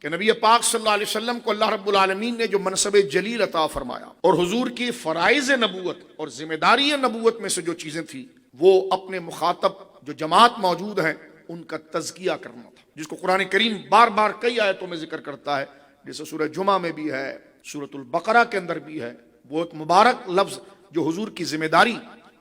کہ نبی پاک صلی اللہ علیہ وسلم کو اللہ رب العالمین نے جو منصب جلیل عطا فرمایا اور حضور کی فرائض نبوت اور ذمہ داری نبوت میں سے جو چیزیں تھیں وہ اپنے مخاطب جو جماعت موجود ہیں ان کا تزکیہ کرنا تھا، جس کو قرآن کریم بار بار کئی آیتوں میں ذکر کرتا ہے، جیسے سورہ جمعہ میں بھی ہے، سورۃ البقرہ کے اندر بھی ہے۔ وہ ایک مبارک لفظ جو حضور کی ذمہ داری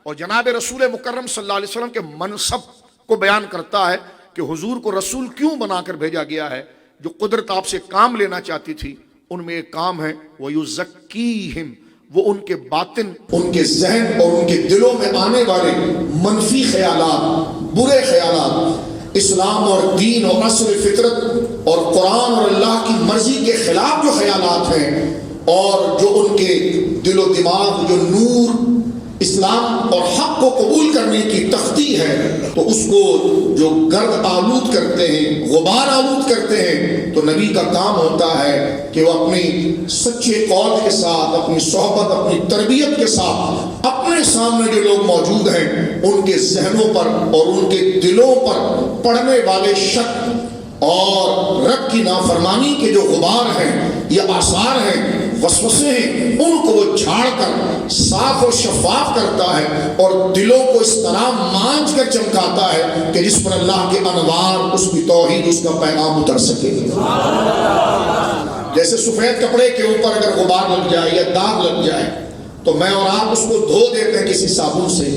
اور جناب رسول مکرم صلی اللہ علیہ وسلم کے منصب کو بیان کرتا ہے کہ حضور کو رسول کیوں بنا کر بھیجا گیا ہے۔ جو قدرت آپ سے کام لینا چاہتی تھی ان میں ایک کام ہے وَيُزَكِّيهِمْ، وہ ان کے باطن، ان کے ذہن اور ان کے دلوں میں آنے والے منفی خیالات، برے خیالات، اسلام اور دین اور اصل فطرت اور قرآن اور اللہ کی مرضی کے خلاف جو خیالات ہیں، اور جو ان کے دل و دماغ جو نور اسلام اور حق کو قبول کرنے کی تختی ہے، تو اس کو جو گرد آلود کرتے ہیں، غبار آلود کرتے ہیں، تو نبی کا کام ہوتا ہے کہ وہ اپنی سچے قول کے ساتھ، اپنی صحبت، اپنی تربیت کے ساتھ اپنے سامنے جو لوگ موجود ہیں ان کے ذہنوں پر اور ان کے دلوں پر پڑنے والے شک اور رب کی نافرمانی کے جو غبار ہیں، یہ آثار ہیں، وسوسے ہیں، ان کو وہ جھاڑ کر صاف اور شفاف کرتا ہے اور دلوں کو اس طرح مانج کر چمکاتا ہے کہ جس پر اللہ کے انوار، اس کی توحید، اس کا پیغام اتر سکے۔ جیسے سفید کپڑے کے اوپر اگر غبار لگ جائے یا داغ لگ جائے تو میں اور آپ اس کو دھو دیتے ہیں کسی صابن سے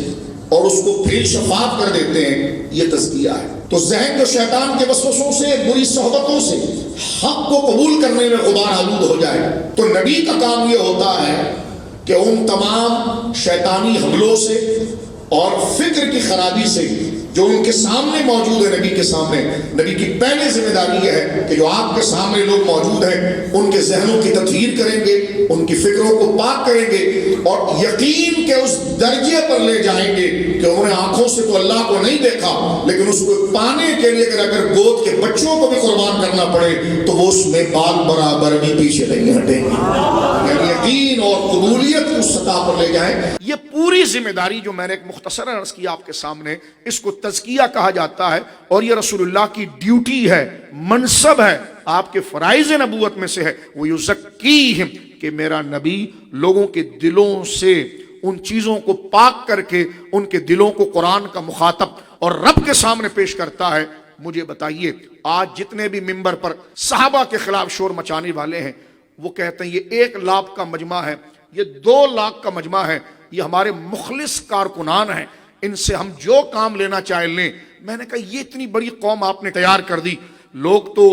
اور اس کو پھر شفاف کر دیتے ہیں، یہ تزکیہ ہے۔ تو ذہن جو شیطان کے وسوسوں سے، بری صحبتوں سے حق کو قبول کرنے میں غبار آلود ہو جائے، تو نبی کا کام یہ ہوتا ہے کہ ان تمام شیطانی حملوں سے اور فکر کی خرابی سے جو ان کے سامنے موجود ہے، نبی کے سامنے، نبی کی پہلے ذمہ داری یہ ہے کہ جو آپ کے سامنے لوگ موجود ہیں ان کے ذہنوں کی تطہیر کریں گے، ان کی فکروں کو پاک کریں گے اور یقین کے اس درجے پر لے جائیں گے کہ انہوں نے آنکھوں سے تو اللہ کو نہیں دیکھا، لیکن اس کو پانے کے لیے اگر گود کے بچوں کو بھی قربان کرنا پڑے تو وہ اس میں بال برابر بھی پیچھے نہیں ہٹیں گے، یعنی یقین اور قبولیت کی اس سطح پر لے جائیں۔ یہ پوری ذمہ داری جو میں نے ایک مختصر عرض کی آپ کے سامنے، اس کو تزکیہ کہا جاتا ہے اور یہ رسول اللہ کی ڈیوٹی ہے، منصب ہے، آپ کے فرائض نبوت میں سے ہے۔ وَيُزَكِّيهِمْ، کہ میرا نبی لوگوں کے دلوں سے ان چیزوں کو پاک کر کے ان کے دلوں کو قرآن کا مخاطب اور رب کے سامنے پیش کرتا ہے۔ مجھے بتائیے، آج جتنے بھی ممبر پر صحابہ کے خلاف شور مچانے والے ہیں، وہ کہتے ہیں یہ 1 لاکھ کا مجمع ہے، یہ 2 لاکھ کا مجمع ہے، یہ ہمارے مخلص کارکنان ہیں، ان سے ہم جو کام لینا چاہے لیں۔ میں نے کہا یہ اتنی بڑی قوم آپ نے تیار کر دی، لوگ تو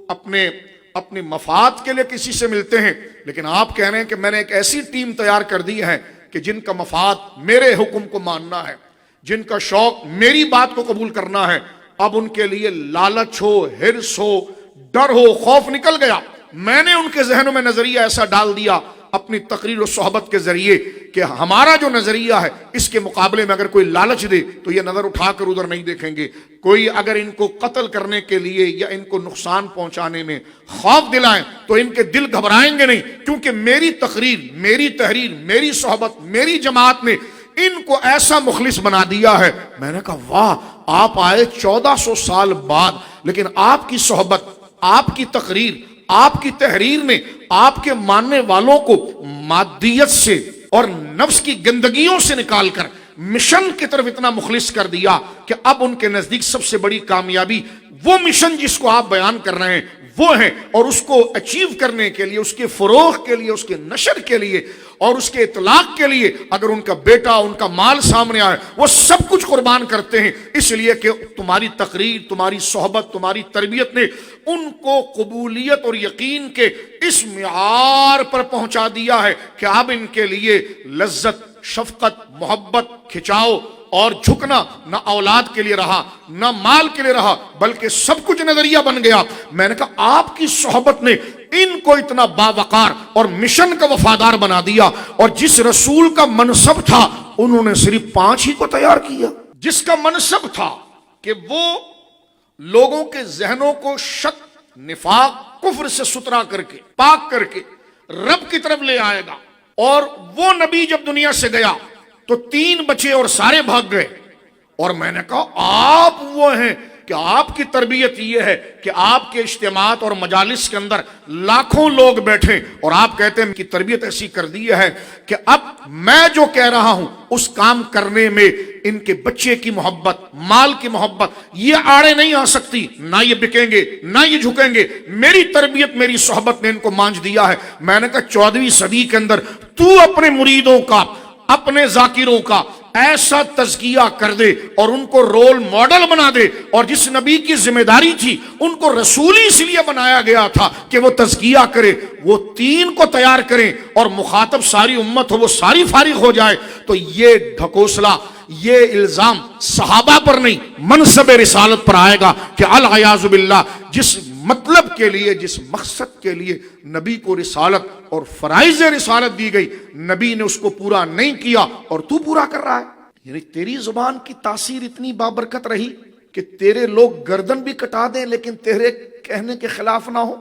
اپنے مفاد کے لیے کسی سے ملتے ہیں، لیکن آپ کہہ رہے ہیں کہ میں نے ایک ایسی ٹیم تیار کر دی ہے کہ جن کا مفاد میرے حکم کو ماننا ہے، جن کا شوق میری بات کو قبول کرنا ہے۔ اب ان کے لیے لالچ ہو، ہرس ہو، ڈر ہو، خوف نکل گیا۔ میں نے ان کے ذہنوں میں نظریہ ایسا ڈال دیا اپنی تقریر و صحبت کے ذریعے کہ ہمارا جو نظریہ ہے اس کے مقابلے میں اگر کوئی لالچ دے تو یہ نظر اٹھا کر ادھر نہیں دیکھیں گے، کوئی اگر ان کو قتل کرنے کے لیے یا ان کو نقصان پہنچانے میں خوف دلائیں تو ان کے دل گھبرائیں گے نہیں، کیونکہ میری تقریر، میری تحریر، میری صحبت، میری جماعت نے ان کو ایسا مخلص بنا دیا ہے۔ میں نے کہا واہ، آپ آئے 1400 سال بعد، لیکن آپ کی صحبت، آپ کی تقریر، آپ کی تحریر نے آپ کے ماننے والوں کو مادیت سے اور نفس کی گندگیوں سے نکال کر مشن کی طرف اتنا مخلص کر دیا کہ اب ان کے نزدیک سب سے بڑی کامیابی وہ مشن جس کو آپ بیان کر رہے ہیں وہ ہے، اور اس کو اچیو کرنے کے لیے، اس کے فروغ کے لیے، اس کے نشر کے لیے اور اس کے اطلاق کے لیے اگر ان کا بیٹا، ان کا مال سامنے آئے، وہ سب کچھ قربان کرتے ہیں، اس لیے کہ تمہاری تقریر، تمہاری صحبت، تمہاری تربیت نے ان کو قبولیت اور یقین کے اس معیار پر پہنچا دیا ہے کہ اب ان کے لیے لذت، شفقت، محبت، کھچاؤ اور جھکنا نہ اولاد کے لیے رہا، نہ مال کے لیے رہا، بلکہ سب کچھ نظریہ بن گیا۔ میں نے کہا آپ کی صحبت نے ان کو اتنا باوقار اور مشن کا وفادار بنا دیا، اور جس رسول کا منصب تھا انہوں نے صرف 5 ہی کو تیار کیا، جس کا منصب تھا کہ وہ لوگوں کے ذہنوں کو شک، نفاق، کفر سے ستھرا کر کے، پاک کر کے رب کی طرف لے آئے گا۔ اور وہ نبی جب دنیا سے گیا تو 3 بچے اور سارے بھاگ گئے، اور میں نے کہا آپ وہ ہیں کہ آپ کی تربیت یہ ہے کہ آپ کے اجتماعات اور مجالس کے اندر لاکھوں لوگ بیٹھیں اور آپ کہتے ہیں کہ تربیت ایسی کر دی ہے کہ اب میں جو کہہ رہا ہوں اس کام کرنے میں ان کے بچے کی محبت، مال کی محبت یہ آڑے نہیں آ سکتی، نہ یہ بکیں گے نہ یہ جھکیں گے، میری تربیت میری صحبت نے ان کو مانج دیا ہے۔ میں نے کہا 14ویں صدی کے اندر تو اپنے مریدوں کا، اپنے ذاکروں کا ایسا تزکیہ کر دے اور ان کو رول ماڈل بنا دے، اور جس نبی کی ذمہ داری تھی ان کو رسولی اس لیے بنایا گیا تھا کہ وہ تزکیہ کرے، وہ 3 کو تیار کریں اور مخاطب ساری امت ہو، وہ ساری فارغ ہو جائے۔ تو یہ ڈھکوسلا، یہ الزام صحابہ پر نہیں منصب رسالت پر آئے گا کہ العیاذ باللہ جس مطلب کے لیے، جس مقصد کے لیے نبی کو رسالت اور فرائض رسالت دی گئی، نبی نے اس کو پورا نہیں کیا اور تو پورا کر رہا ہے۔ یعنی تیری زبان کی تاثیر اتنی بابرکت رہی کہ تیرے لوگ گردن بھی کٹا دیں لیکن تیرے کہنے کے خلاف نہ ہو،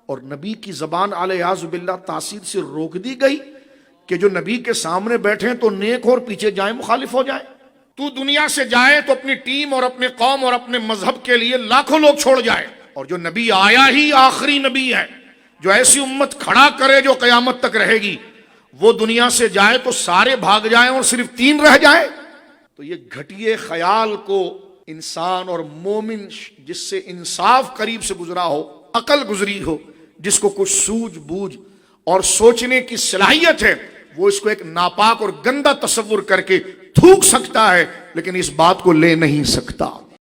اور نبی کی زبان العیاذ باللہ تاثیر سے روک دی گئی کہ جو نبی کے سامنے بیٹھیں تو نیک اور پیچھے جائیں مخالف ہو جائیں۔ تو دنیا سے جائے تو اپنی ٹیم اور اپنے قوم اور اپنے مذہب کے لیے لاکھوں لوگ چھوڑ جائے، اور جو نبی آیا ہی آخری نبی ہے جو ایسی امت کھڑا کرے جو قیامت تک رہے گی، وہ دنیا سے جائے تو سارے بھاگ جائیں اور صرف 3 رہ جائیں۔ تو یہ گھٹیے خیال کو انسان اور مومن جس سے انصاف قریب سے گزرا ہو، عقل گزری ہو، جس کو کچھ سوجھ بوجھ اور سوچنے کی صلاحیت ہے، وہ اس کو ایک ناپاک اور گندا تصور کر کے تھوک سکتا ہے لیکن اس بات کو لے نہیں سکتا۔